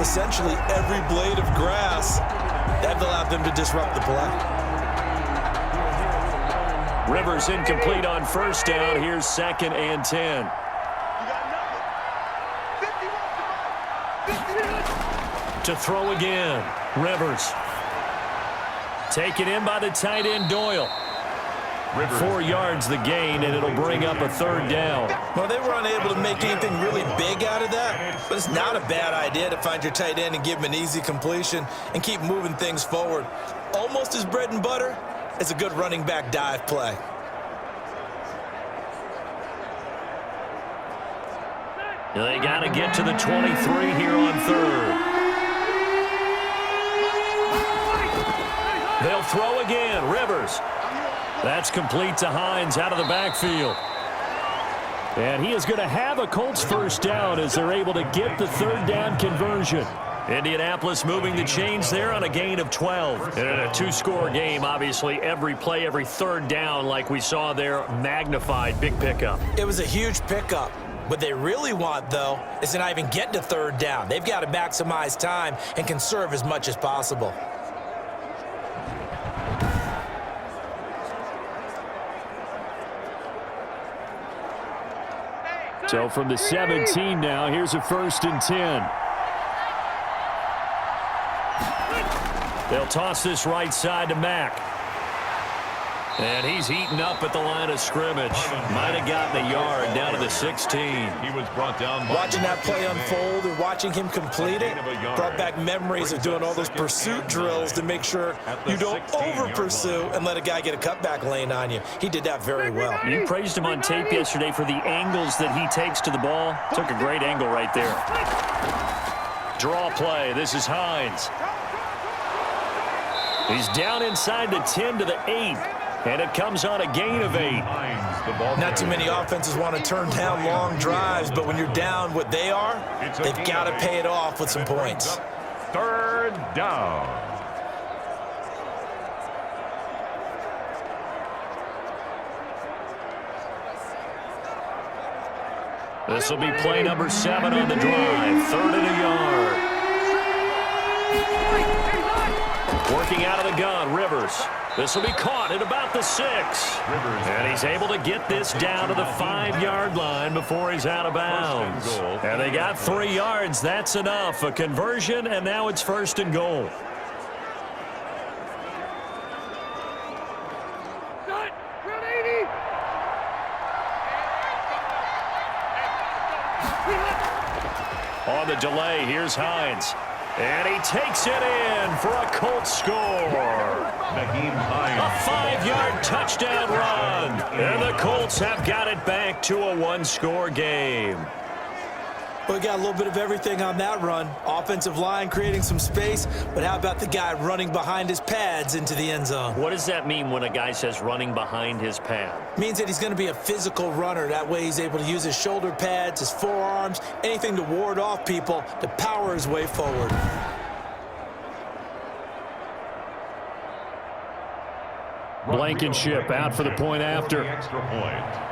essentially every blade of grass. That allowed them to disrupt the play. Rivers incomplete on first down. Here's 2nd and 10. To throw again. Rivers. Taken in by the tight end, Doyle. 4 yards the gain, and it'll bring up a 3rd down. Well, they were unable to make anything really big out of that, but it's not a bad idea to find your tight end and give him an easy completion and keep moving things forward. Almost as bread and butter as a good running back dive play. They got to get to the 23 here on 3rd. They'll throw again. Rivers. That's complete to Hines out of the backfield. And he is going to have a Colts 1st down as they're able to get the 3rd down conversion. Indianapolis moving the chains there on a gain of 12. And in a 2-score game, obviously, every play, every 3rd down, like we saw there, magnified. Big pickup. It was a huge pickup. What they really want, though, is to not even get to 3rd down. They've got to maximize time and conserve as much as possible. So from the 17 now, here's a 1st and 10. They'll toss this right side to Mack. And he's heating up at the line of scrimmage. Might have gotten a yard down to the 16. He was brought down. Watching that play unfold and watching him complete it brought back memories of doing all those pursuit drills to make sure you don't over-pursue and let a guy get a cutback lane on you. He did that very well. You praised him on tape yesterday for the angles that he takes to the ball. Took a great angle right there. Draw play. This is Hines. He's down inside the 10 to the 8. And it comes on a gain of 8. Not too many offenses want to turn down long drives, but when you're down what they are, they've got to pay it off with some points. 3rd down. This will be play number 7 on the drive. 3rd and a yard. Working out of the gun, Rivers. This will be caught at about the 6. And he's able to get this down to the 5-yard line before he's out of bounds. And they got 3 yards. That's enough. A conversion, and now it's 1st and goal. On the delay, here's Hines. And he takes it in for a Colts score. A 5-yard touchdown run. And the Colts have got it back to a 1-score game. Well, we got a little bit of everything on that run. Offensive line creating some space, but how about the guy running behind his pads into the end zone? What does that mean when a guy says running behind his pad? Means that he's going to be a physical runner. That way he's able to use his shoulder pads, his forearms, anything to ward off people to power his way forward. Blankenship out for the point after. Extra point.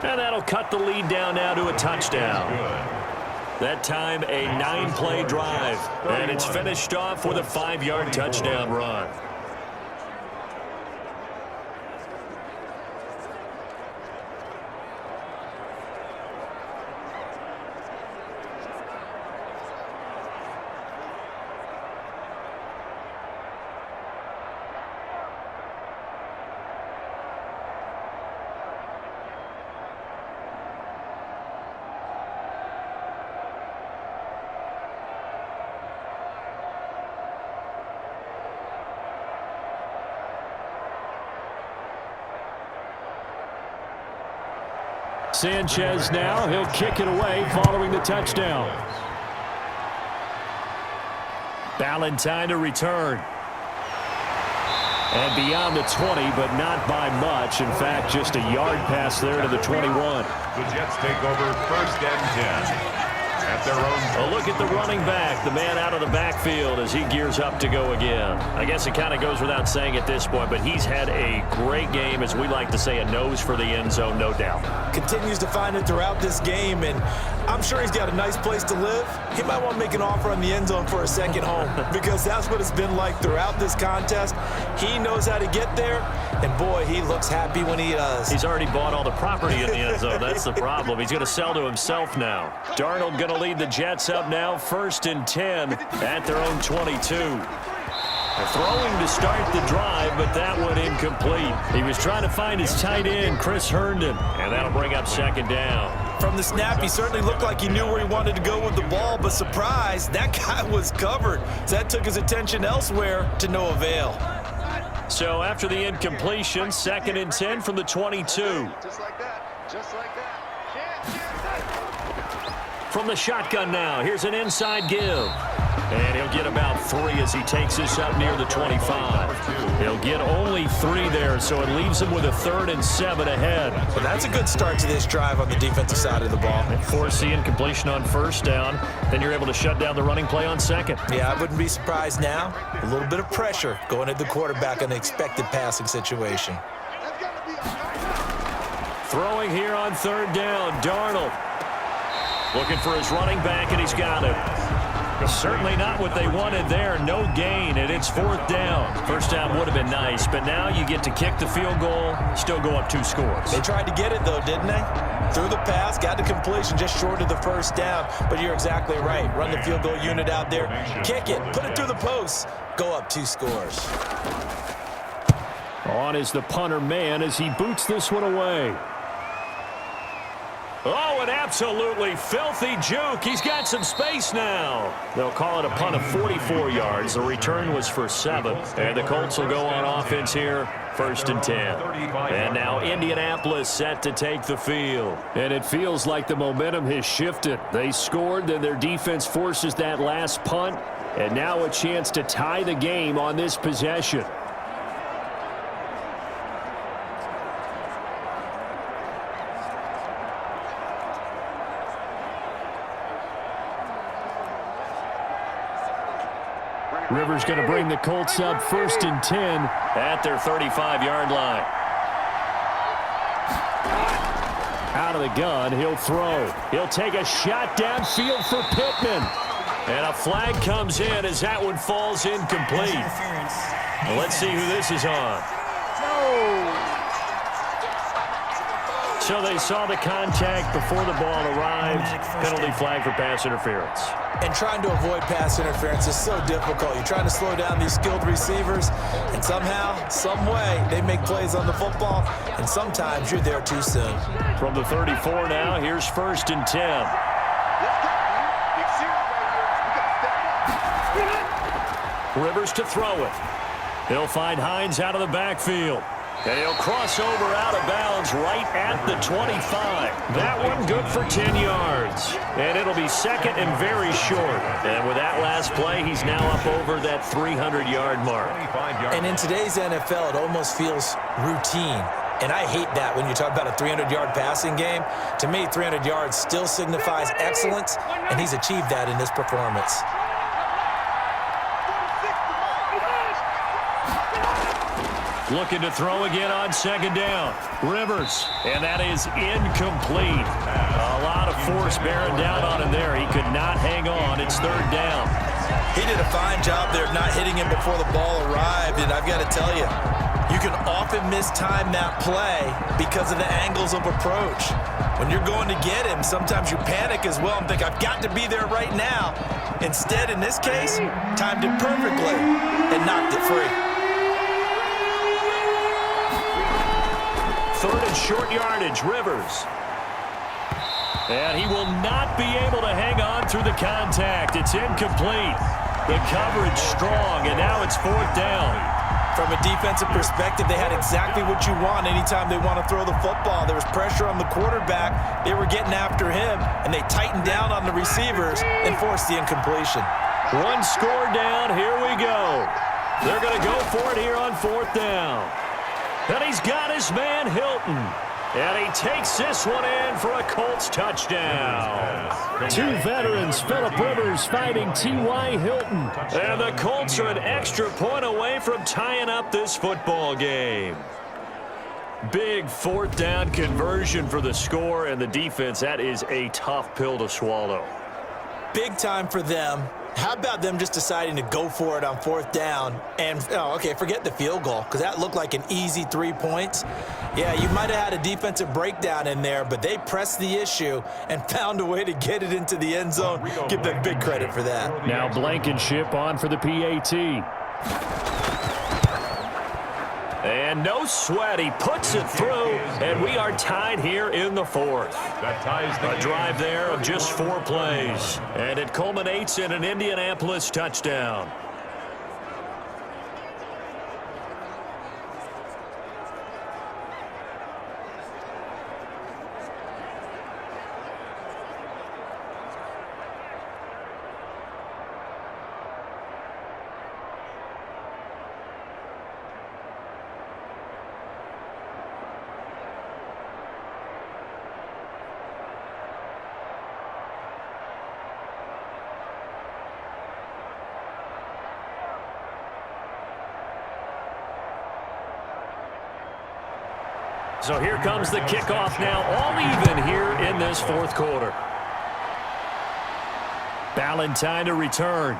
And that'll cut the lead down now to a touchdown. That time a 9-play drive. And it's finished off with a 5-yard touchdown run. Sanchez now, he'll kick it away following the touchdown. Ballantyne to return. And beyond the 20, but not by much. In fact, just a yard pass there to the 21. The Jets take over 1st and 10. at their own. A look at the running back, the man out of the backfield as he gears up to go again. I guess it kind of goes without saying at this point, but he's had a great game, as we like to say, a nose for the end zone, no doubt. Continues to find it throughout this game, and I'm sure he's got a nice place to live. He might want to make an offer on the end zone for a second home because that's what it's been like throughout this contest. He knows how to get there, and boy, he looks happy when he does. He's already bought all the property in the end zone. That's the problem. He's going to sell to himself now. Darnold going to lead the Jets up now, 1st and 10 at their own 22. Throwing to start the drive, but that one incomplete. He was trying to find his tight end, Chris Herndon, and that'll bring up 2nd down. From the snap, he certainly looked like he knew where he wanted to go with the ball, but surprise, that guy was covered. So that took his attention elsewhere to no avail. So after the incompletion, 2nd and 10 from the 22. Just like that. Just like that. From the shotgun now, here's an inside give. And he'll get about 3 as he takes this up near the 25. He'll get only 3 there, so it leaves him with a 3rd and 7 ahead. Well, that's a good start to this drive on the defensive side of the ball. Force the incompletion on 1st down. Then you're able to shut down the running play on 2nd. Yeah, I wouldn't be surprised now. A little bit of pressure going at the quarterback in the expected passing situation. Throwing here on 3rd down, Darnold. Looking for his running back, and he's got it. Certainly not what they wanted there. No gain, and it's 4th down. 1st down would have been nice, but now you get to kick the field goal, still go up 2 scores. They tried to get it, though, didn't they? Threw the pass, got the completion just short of the 1st down. But you're exactly right. Run the field goal unit out there, kick it, put it through the post, go up 2 scores. On is the punter man as he boots this one away. Oh, an absolutely filthy juke. He's got some space now. They'll call it a punt of 44 yards. The return was for 7. And the Colts will go on offense here, 1st and 10. And now Indianapolis set to take the field. And it feels like the momentum has shifted. They scored, then their defense forces that last punt. And now a chance to tie the game on this possession. Rivers going to bring the Colts up 1st and 10 at their 35-yard line. Out of the gun, he'll throw. He'll take a shot downfield for Pittman. And a flag comes in as that one falls incomplete. Well, let's see who this is on. So they saw the contact before the ball arrived. Penalty flag for pass interference. And trying to avoid pass interference is so difficult. You're trying to slow down these skilled receivers, and somehow, some way, they make plays on the football, and sometimes you're there too soon. From the 34 now, here's 1st and 10. Rivers to throw it. He'll find Hines out of the backfield. And he'll cross over out of bounds right at the 25. That one good for 10 yards. And it'll be 2nd and very short. And with that last play, he's now up over that 300-yard mark. And in today's NFL, it almost feels routine. And I hate that when you talk about a 300-yard passing game. To me, 300 yards still signifies excellence, and he's achieved that in this performance. Looking to throw again on 2nd down. Rivers, and that is incomplete. A lot of force bearing down on him there. He could not hang on. It's 3rd down. He did a fine job there of not hitting him before the ball arrived, and I've got to tell you, you can often mistime that play because of the angles of approach. When you're going to get him, sometimes you panic as well and think, I've got to be there right now. Instead, in this case, timed it perfectly and knocked it free. 3rd and short yardage, Rivers. And he will not be able to hang on through the contact. It's incomplete. The coverage strong, and now it's 4th down. From a defensive perspective, they had exactly what you want anytime they want to throw the football. There was pressure on the quarterback. They were getting after him, and they tightened down on the receivers and forced the incompletion. 1 score down. Here we go. They're going to go for it here on 4th down. And he's got his man, Hilton. And he takes this one in for a Colts touchdown. Two veterans, Phillip Rivers fighting T.Y. Hilton. And the Colts are an extra point away from tying up this football game. Big fourth down conversion for the score, and the defense, that is a tough pill to swallow. Big time for them. How about them just deciding to go for it on fourth down and, forget the field goal, because that looked like an easy 3 points. Yeah, you might have had a defensive breakdown in there, but they pressed the issue and found a way to get it into the end zone. Give them big credit for that. Now Blankenship on for the PAT. And no sweat, he puts it through, and we are tied here in the fourth. That ties the A drive there of just 4 plays, and it culminates in an Indianapolis touchdown. So here comes the kickoff now, all even here in this fourth quarter. Ballantyne to return.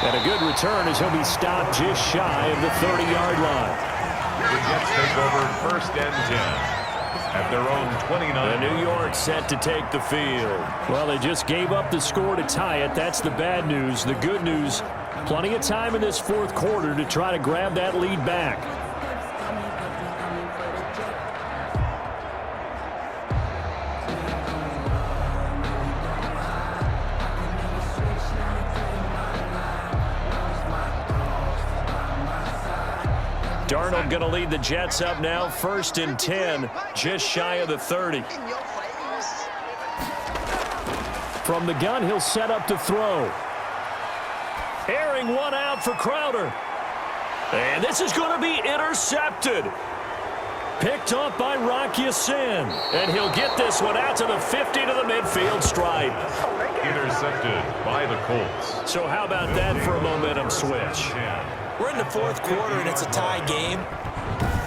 And a good return as he'll be stopped just shy of the 30-yard line. The Jets take over first and 10 at their own 29. The New York set to take the field. Well, they just gave up the score to tie it. That's the bad news. The good news, plenty of time in this fourth quarter to try to grab that lead back. Darnold going to lead the Jets up now, first and 10, just shy of the 30. From the gun, he'll set up to throw. Airing one out for Crowder. And this is going to be intercepted. Picked off by Rock Ya-Sin. And he'll get this one out to the 50 to the midfield stripe. Intercepted by the Colts. So how about that for a momentum switch? We're in the fourth quarter, and it's a tie game.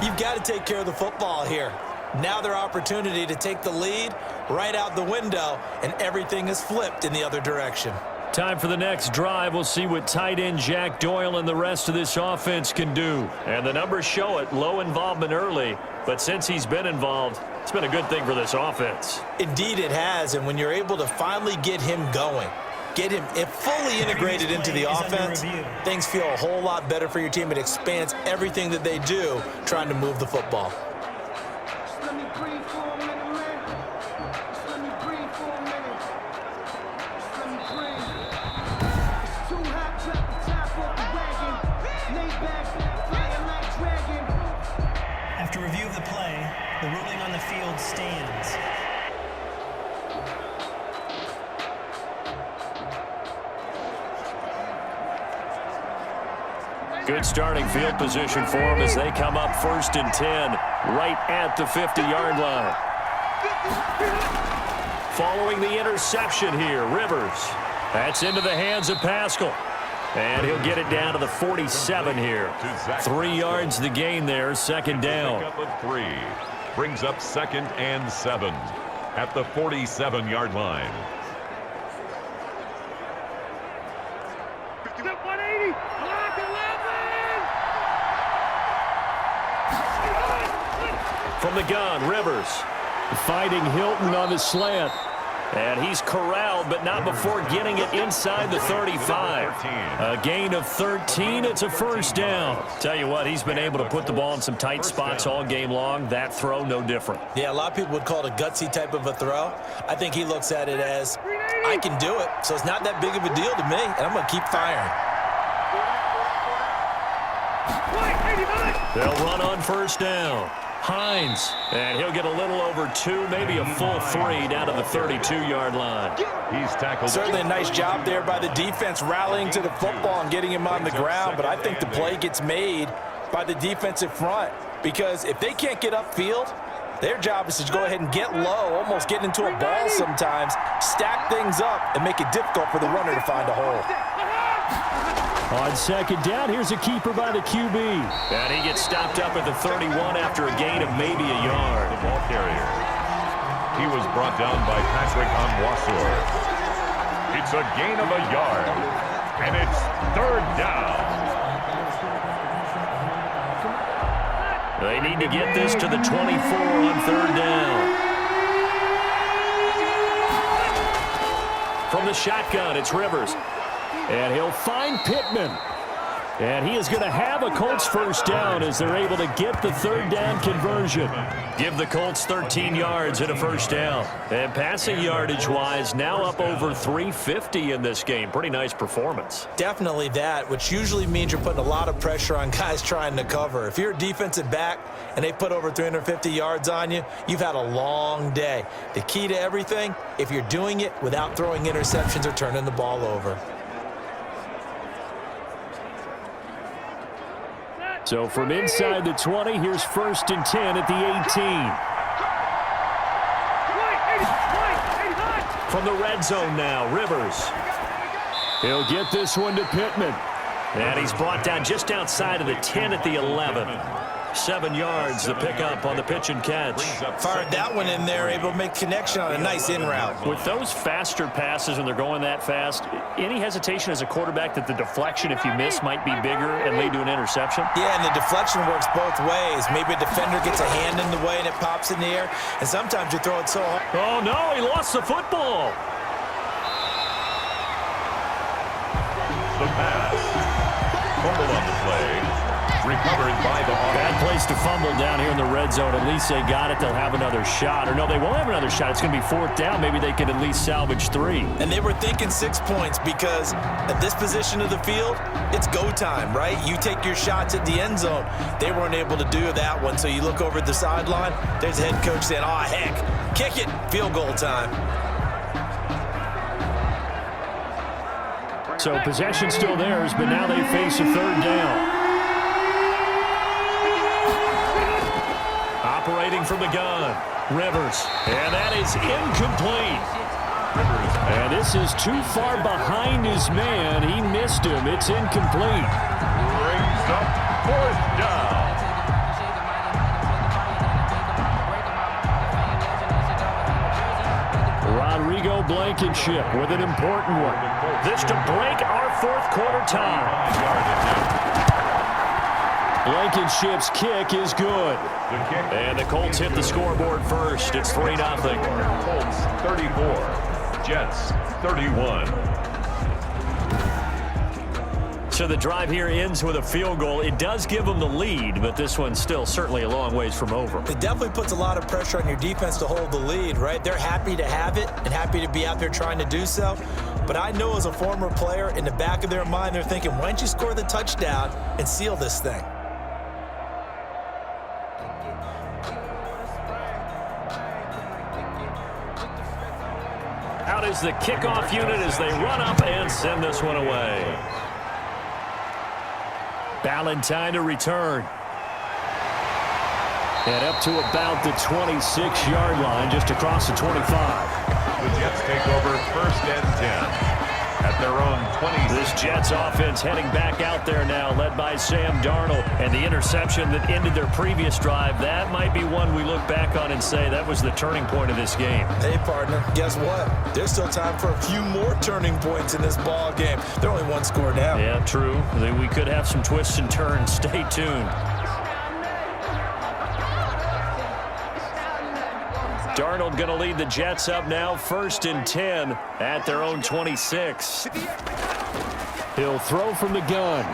You've got to take care of the football here. Now their opportunity to take the lead right out the window, and everything is flipped in the other direction. Time for the next drive. We'll see what tight end Jack Doyle and the rest of this offense can do. And the numbers show it. Low involvement early, but since he's been involved, it's been a good thing for this offense. Indeed it has, and when you're able to finally get him going, get him fully integrated into the offense, things feel a whole lot better for your team. It expands everything that they do trying to move the football. After review of the play, the ruling on the field stands. Good starting field position for them as they come up first and 10, right at the 50-yard line. Following the interception here, Rivers. That's into the hands of Pascal. And he'll get it down to the 47 here. 3 yards the gain there, second down. Pick up of 3. Brings up second and 7 at the 47-yard line. From the gun, Rivers fighting Hilton on the slant. And he's corralled, but not before getting it inside the 35. A gain of 13. It's a first down. Tell you what, he's been able to put the ball in some tight spots all game long. That throw, no different. Yeah, a lot of people would call it a gutsy type of a throw. I think he looks at it as, I can do it, so it's not that big of a deal to me, and I'm going to keep firing. They'll run on first down. Hines, and he'll get a little over 2, maybe a full 3 down to the 32-yard line. He's tackled. Certainly a nice job there by the defense rallying to the football and getting him on the ground, but I think the play gets made by the defensive front because if they can't get upfield, their job is to go ahead and get low, almost get into a ball sometimes, stack things up, and make it difficult for the runner to find a hole. On second down, here's a keeper by the QB. And he gets stopped up at the 31 after a gain of maybe a yard. The ball carrier. He was brought down by Patrick Onwuasor. It's a gain of a yard, and it's third down. They need to get this to the 24 on third down. From the shotgun, it's Rivers. And he'll find Pittman. And he is going to have a Colts first down as they're able to get the third down conversion. Give the Colts 13 yards and a first down. And passing yardage-wise, now up over 350 in this game. Pretty nice performance. Definitely that, which usually means you're putting a lot of pressure on guys trying to cover. If you're a defensive back and they put over 350 yards on you, you've had a long day. The key to everything, if you're doing it without throwing interceptions or turning the ball over. So from inside the 20, here's 1st and 10 at the 18. From the red zone now, Rivers. He'll get this one to Pittman. And he's brought down just outside of the 10 at the 11. 7 yards, the pickup on the pitch and catch. Fired that one in there, able to make connection on a nice in route. With those faster passes when they're going that fast, any hesitation as a quarterback that the deflection, if you miss, might be bigger and lead to an interception? Yeah, and the deflection works both ways. Maybe a defender gets a hand in the way and it pops in the air, and sometimes you throw it so hard. Oh, no, he lost the football. The pass. Fumble on the play. Recovered by the offense. Bad place to fumble down here in the red zone. At least they got it. They'll have another shot. Or no, they won't have another shot. It's going to be 4th down. Maybe they could at least salvage 3. And they were thinking 6 points because at this position of the field, it's go time, right? You take your shots at the end zone. They weren't able to do that one. So you look over at the sideline, there's the head coach saying, oh, heck, kick it, field goal time. So possession still theirs, but now they face a 3rd down. Operating from the gun, Rivers. And that is incomplete. And this is too far behind his man. He missed him. It's incomplete. Brings up 4th down. Rodrigo Blankenship with an important one. This to break our 4th quarter tie. Blankenship's kick is good. And the Colts hit the scoreboard first. It's 3-0. Colts 34, Jets 31. So the drive here ends with a field goal. It does give them the lead, but this one's still certainly a long ways from over. It definitely puts a lot of pressure on your defense to hold the lead, right? They're happy to have it and happy to be out there trying to do so. But I know as a former player, in the back of their mind, they're thinking, why don't you score the touchdown and seal this thing? Out is the kickoff unit as they run up and send this one away. Ballantyne to return. And up to about the 26-yard line, just across the 25. The Jets take over 1st and 10 at their own 20. This Jets offense heading back out there now, led by Sam Darnold. And the interception that ended their previous drive, that might be one we look back on and say that was the turning point of this game. Hey, partner, guess what? There's still time for a few more turning points in this ball game. They're only 1 score down. Yeah, true. We could have some twists and turns. Stay tuned. Darnold going to lead the Jets up now, 1st and 10 at their own 26. He'll throw from the gun.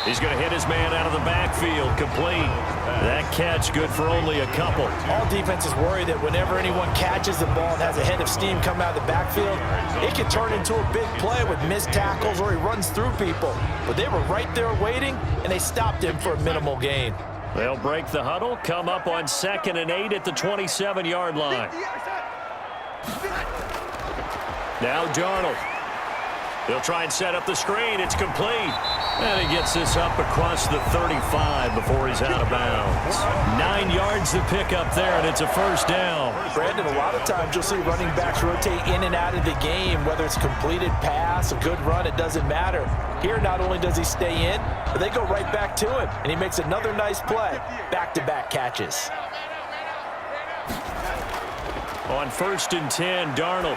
He's going to hit his man out of the backfield, complete. That catch good for only a couple. All defenses worry that whenever anyone catches the ball and has a head of steam come out of the backfield, it can turn into a big play with missed tackles or he runs through people. But they were right there waiting, and they stopped him for a minimal gain. They'll break the huddle, come up on 2nd and 8 at the 27-yard line. Now Darnold. They'll try and set up the screen. It's complete. And he gets this up across the 35 before he's out of bounds. 9 yards to pick up there, and it's a first down. Brandon, a lot of times you'll see running backs rotate in and out of the game, whether it's a completed pass, a good run, it doesn't matter. Here, not only does he stay in, but they go right back to him, and he makes another nice play. Back-to-back catches. On 1st and 10, Darnold.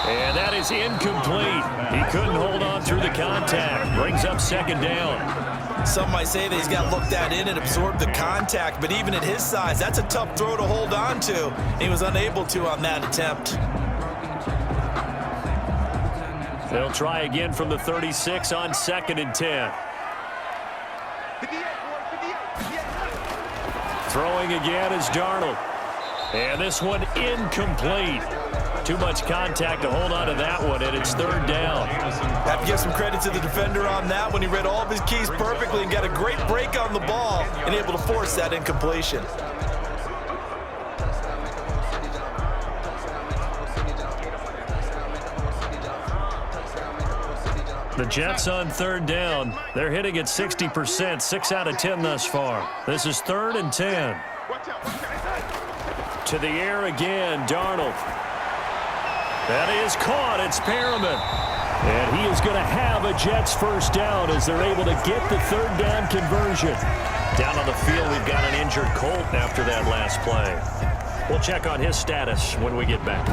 And that is incomplete. He couldn't hold on through the contact. Brings up 2nd down. Some might say that he's got looked at in and absorbed the contact, but even at his size, that's a tough throw to hold on to. He was unable to on that attempt. They'll try again from the 36 on 2nd and 10. Throwing again is Darnold. And this one incomplete. Too much contact to hold on to that one, and it's 3rd down. Have to give some credit to the defender on that one. He read all of his keys perfectly and got a great break on the ball and able to force that incompletion. The Jets on 3rd down. They're hitting at 60%, 6 out of 10 thus far. This is 3rd and 10. To the air again, Darnold. That is caught. It's Perriman. And he is going to have a Jets first down as they're able to get the 3rd down conversion. Down on the field, we've got an injured Colt after that last play. We'll check on his status when we get back.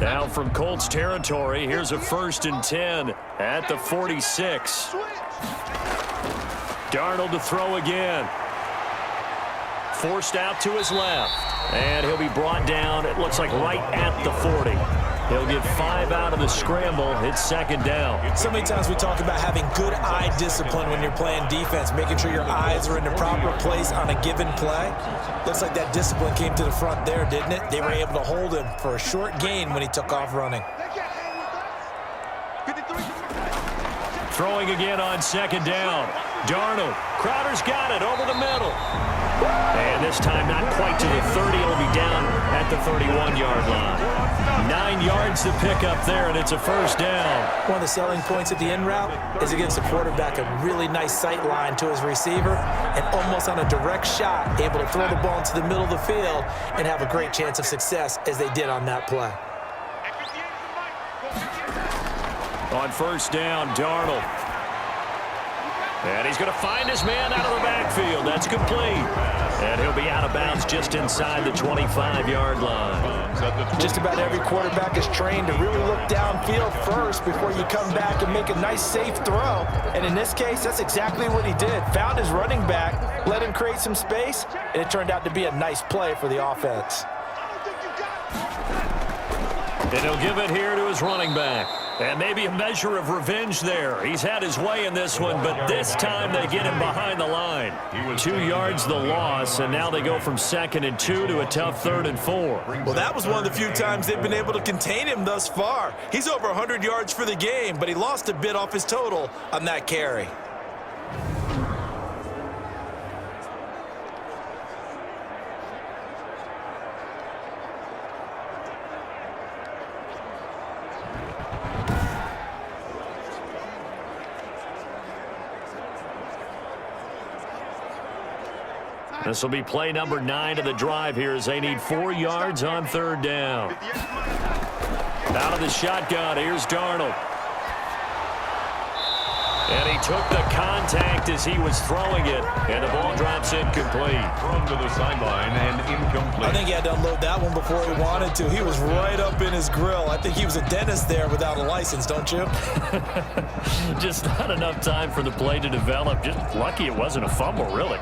Now from Colts territory, here's a 1st and 10 at the 46. Darnold to throw again. Forced out to his left. And he'll be brought down, it looks like right at the 40. He'll get 5 out of the scramble. It's 2nd down. So many times we talk about having good eye discipline when you're playing defense, making sure your eyes are in the proper place on a given play. Looks like that discipline came to the front there, didn't it? They were able to hold him for a short gain when he took off running. Throwing again on 2nd down. Darnold. Crowder's got it over the middle. And this time not quite to the 30. It'll be down at the 31-yard line. 9 yards to pick up there, and it's a first down. One of the selling points at the end route is against the quarterback, a really nice sight line to his receiver, and almost on a direct shot, able to throw the ball into the middle of the field and have a great chance of success as they did on that play. On 1st down, Darnold. And he's going to find his man out of the backfield. That's complete. And he'll be out of bounds just inside the 25-yard line. Just about every quarterback is trained to really look downfield first before you come back and make a nice, safe throw. And in this case, that's exactly what he did. Found his running back, let him create some space, and it turned out to be a nice play for the offense. And he'll give it here to his running back. And maybe a measure of revenge there. He's had his way in this one, but this time they get him behind the line. 2 yards the loss, and now they go from 2nd and 2 to a tough 3rd and 4. Well, that was one of the few times they've been able to contain him thus far. He's over 100 yards for the game, but he lost a bit off his total on that carry. This will be play number 9 of the drive here as they need 4 yards on 3rd down. Out of the shotgun, here's Darnold. And he took the contact as he was throwing it, and the ball drops incomplete. Thrown to the sideline and incomplete. I think he had to unload that one before he wanted to. He was right up in his grill. I think he was a dentist there without a license, don't you? Just not enough time for the play to develop. Just lucky it wasn't a fumble, really.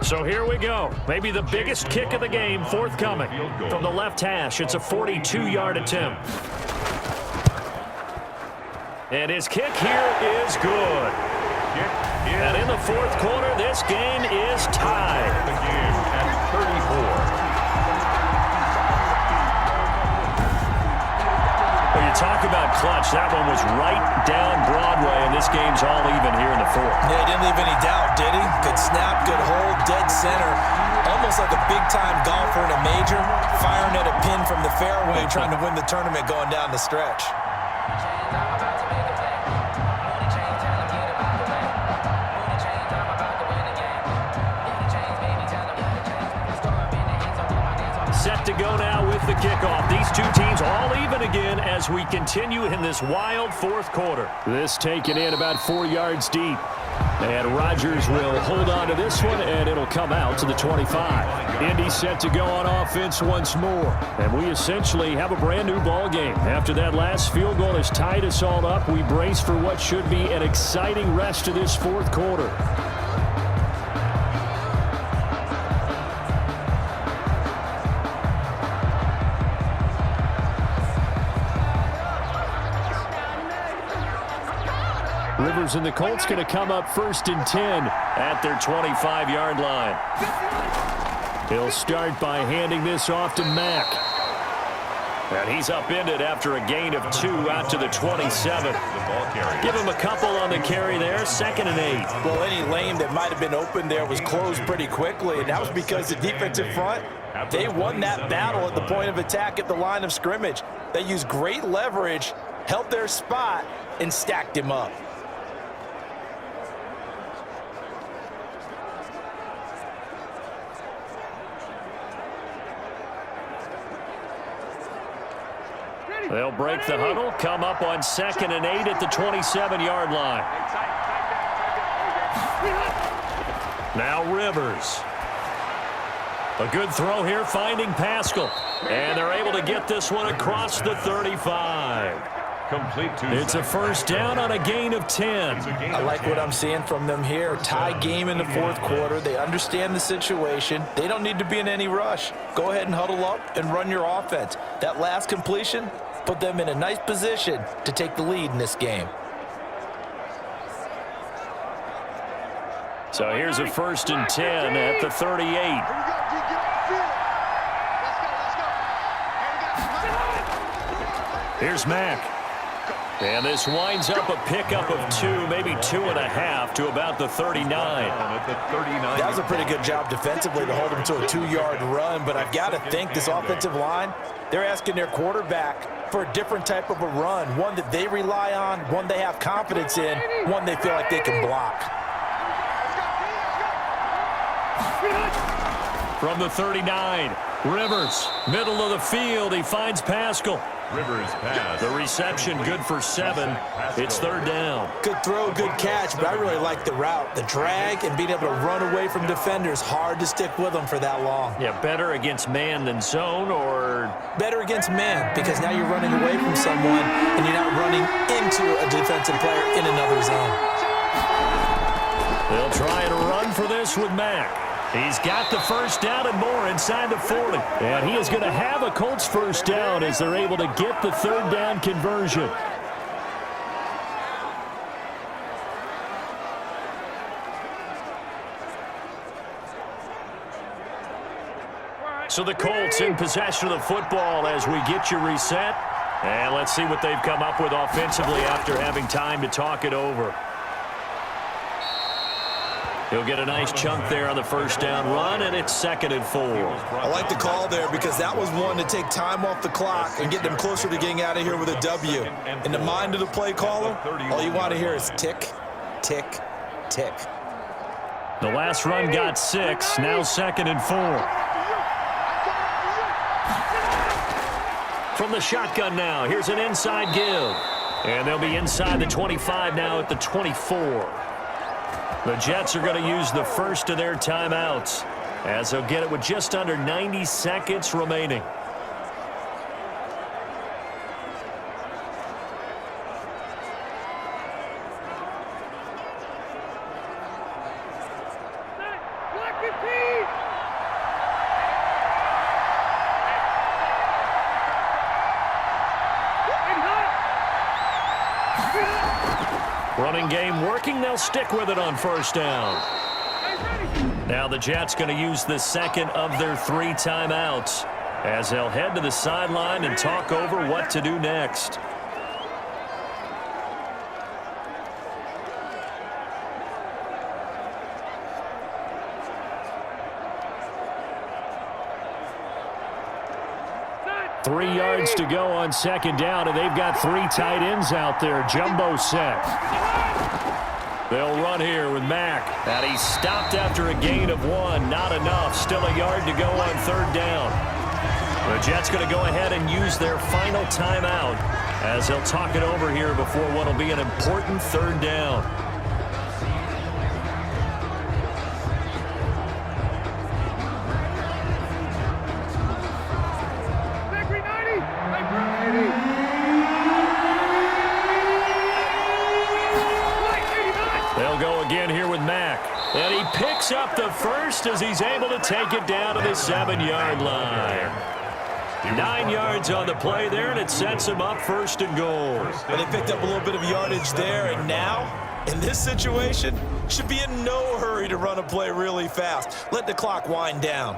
So here we go. Maybe the biggest kick of the game forthcoming. From the left hash, it's a 42-yard attempt. And his kick here is good. And in the fourth quarter, this game is tied. The game at 34. Well, you talk about clutch. That one was right down Broadway, and this game's all even here in the fourth. Yeah, he didn't leave any doubt, did he? Good snap, good hold, dead center. Almost like a big-time golfer in a major, firing at a pin from the fairway, trying to win the tournament going down the stretch. Set to go now with the kickoff. These two teams all even again as we continue in this wild fourth quarter. This taken in about 4 yards deep. And Rodgers will hold on to this one, and it'll come out to the 25. Indy set to go on offense once more. And we essentially have a brand-new ball game. After that last field goal has tied us all up, we brace for what should be an exciting rest of this fourth quarter. Rivers and the Colts going to come up 1st and 10 at their 25-yard line. He'll start by handing this off to Mack. And he's upended after a gain of 2 out to the 27. Give him a couple on the carry there, 2nd and 8. Well, any lane that might have been open there was closed pretty quickly, and that was because the defensive front, they won that battle at the point of attack at the line of scrimmage. They used great leverage, held their spot, and stacked him up. They'll break the huddle, come up on 2nd and 8 at the 27-yard line. Now Rivers. A good throw here, finding Pascal. And they're able to get this one across the 35. Complete to It's a first down on a gain of 10. I like what I'm seeing from them here. Tie game in the fourth quarter. They understand the situation. They don't need to be in any rush. Go ahead and huddle up and run your offense. That last completion put them in a nice position to take the lead in this game. So here's a 1st and 10 at the 38. Here's Mack. And this winds up a pickup of 2, maybe 2.5 to about the 39. That was a pretty good job defensively to hold them to a 2-yard run, but I've got to think this offensive line, they're asking their quarterback for a different type of a run, one that they rely on, one they have confidence in, one they feel like they can block. From the 39, Rivers, middle of the field, he finds Pascal. Rivers pass. The reception good for 7. It's 3rd down. Good throw, good catch, but I really like the route. The drag and being able to run away from defenders, hard to stick with them for that long. Yeah, better against man than zone, or better against man, because now you're running away from someone and you're not running into a defensive player in another zone. They'll try and run for this with Mack. He's got the first down and more inside the 40. And he is going to have a Colts first down as they're able to get the 3rd down conversion. So the Colts in possession of the football as we get you reset. And let's see what they've come up with offensively after having time to talk it over. He'll get a nice chunk there on the first down run, and it's 2nd and 4. I like the call there because that was one to take time off the clock and get them closer to getting out of here with a W. In the mind of the play caller, all you want to hear is tick, tick, tick. The last run got 6, now 2nd and 4. From the shotgun now, here's an inside give. And they'll be inside the 25 now at the 24. The Jets are going to use the first of their timeouts as they'll get it with just under 90 seconds remaining. Running game working. They'll stick with it on first down. Now the Jets going to use the second of their 3 timeouts as they'll head to the sideline and talk over what to do next. Three yards to go on second down, and they've got 3 tight ends out there. Jumbo set. They'll run here with Mack. And he stopped after a gain of 1. Not enough. Still a yard to go on third down. The Jets going to go ahead and use their final timeout as they'll talk it over here before what will be an important third down. They'll go again here with Mack. And he picks up the first as he's able to take it down to the 7-yard line. 9 yards on the play there, and it sets him up first and goal. But they picked up a little bit of yardage there, and now, in this situation, should be in no hurry to run a play really fast. Let the clock wind down.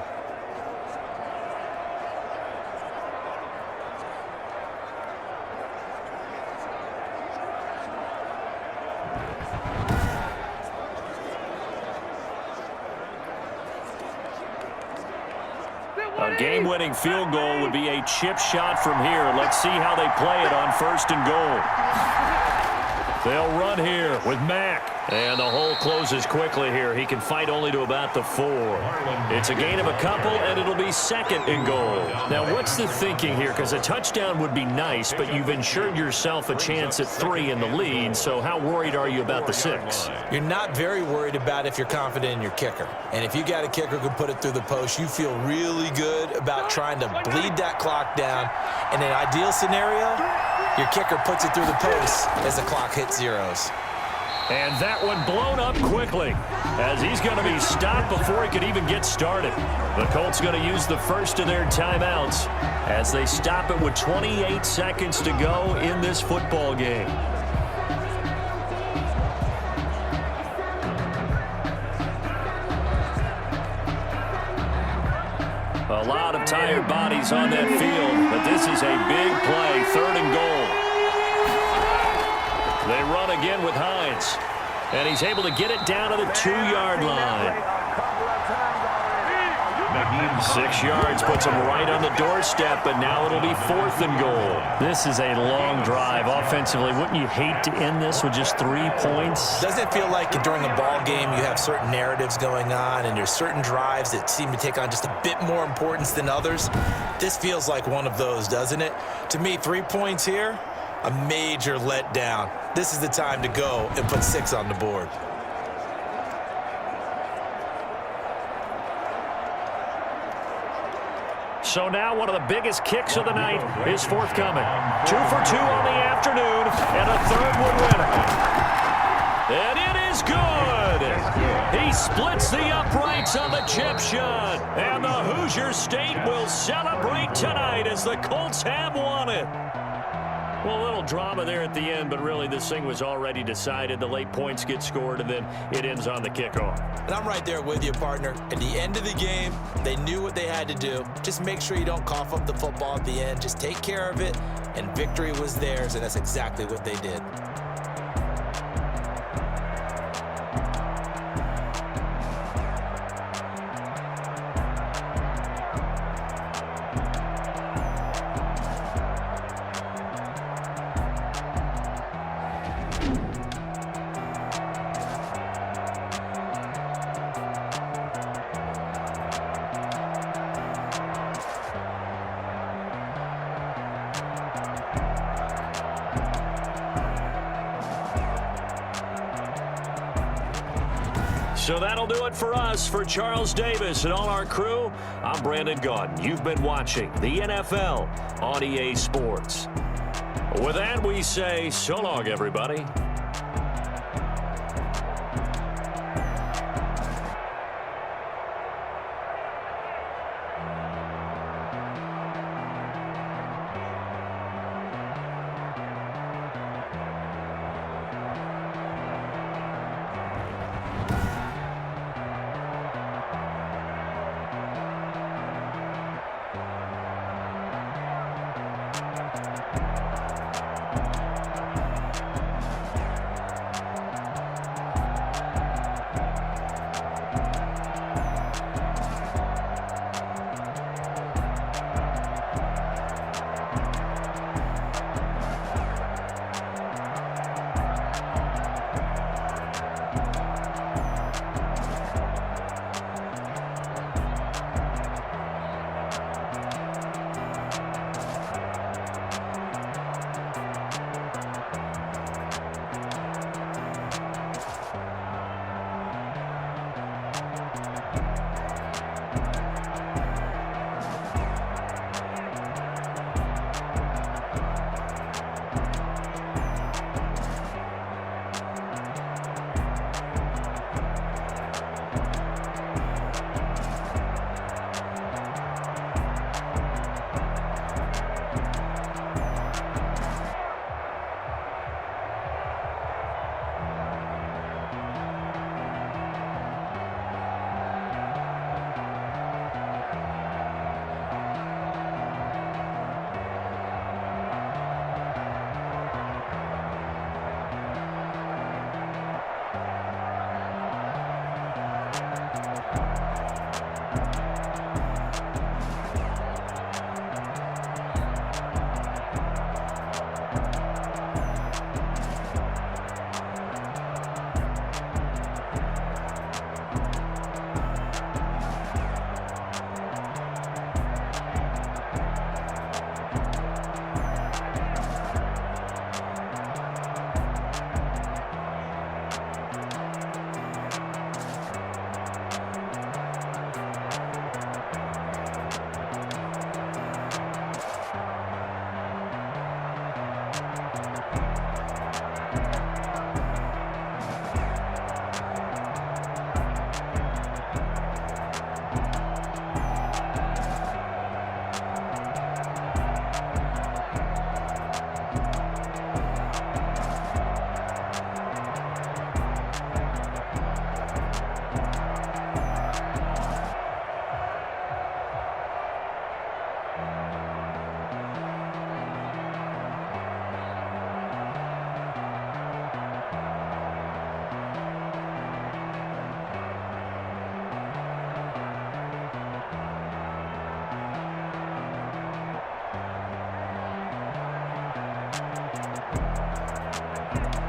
A game-winning field goal would be a chip shot from here. Let's see how they play it on first and goal. They'll run here with Mack. And the hole closes quickly here. He can fight only to about the 4. It's a gain of a couple, and it'll be second and goal. Now, what's the thinking here? Because a touchdown would be nice, but you've ensured yourself a chance at 3 in the lead, so how worried are you about the 6? You're not very worried about if you're confident in your kicker. And if you got a kicker who can put it through the post, you feel really good about trying to bleed that clock down. In an ideal scenario, your kicker puts it through the post as the clock hits zeros. And that one blown up quickly as he's going to be stopped before he could even get started. The Colts going to use the first of their timeouts as they stop it with 28 seconds to go in this football game. A lot of tired bodies on that field, but this is a big play, third and goal. They run again with Hines, and he's able to get it down to the 2-yard line. 6 yards puts him right on the doorstep, but now it'll be fourth and goal. This is a long drive offensively. Wouldn't you hate to end this with just 3 points? Doesn't it feel like during a ball game you have certain narratives going on and there's certain drives that seem to take on just a bit more importance than others? This feels like one of those, doesn't it? To me, 3 points here, a major letdown. This is the time to go and put 6 on the board. So now one of the biggest kicks of the night is forthcoming. 2 for 2 on the afternoon, and a third would win it. And it is good. He splits the uprights on the chip shot, and the Hoosier State will celebrate tonight as the Colts have won it. Well, a little drama there at the end, but really this thing was already decided. The late points get scored, and then it ends on the kickoff. And I'm right there with you, partner. At the end of the game, they knew what they had to do. Just make sure you don't cough up the football at the end. Just take care of it, and victory was theirs, and that's exactly what they did. So that'll do it for us. For Charles Davis and all our crew, I'm Brandon Gaudin. You've been watching the NFL on EA Sports. With that, we say so long, everybody. Rivers.